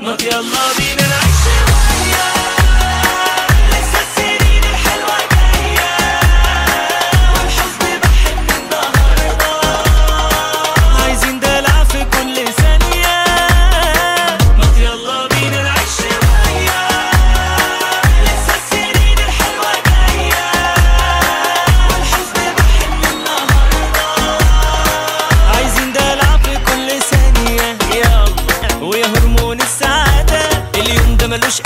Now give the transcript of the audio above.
ما يلا بينا نعيش شوية، لسه السنين الحلوة جاية، والحزن بحن النهاردة، عايزين دلع في كل ثانية. ما يلا بينا نعيش شوية، لسه السنين الحلوة جاية، والحزن بحن النهاردة، عايزين دلع في كل ثانية. يلا ويا هرمون السعادة، اليوم ده ملوش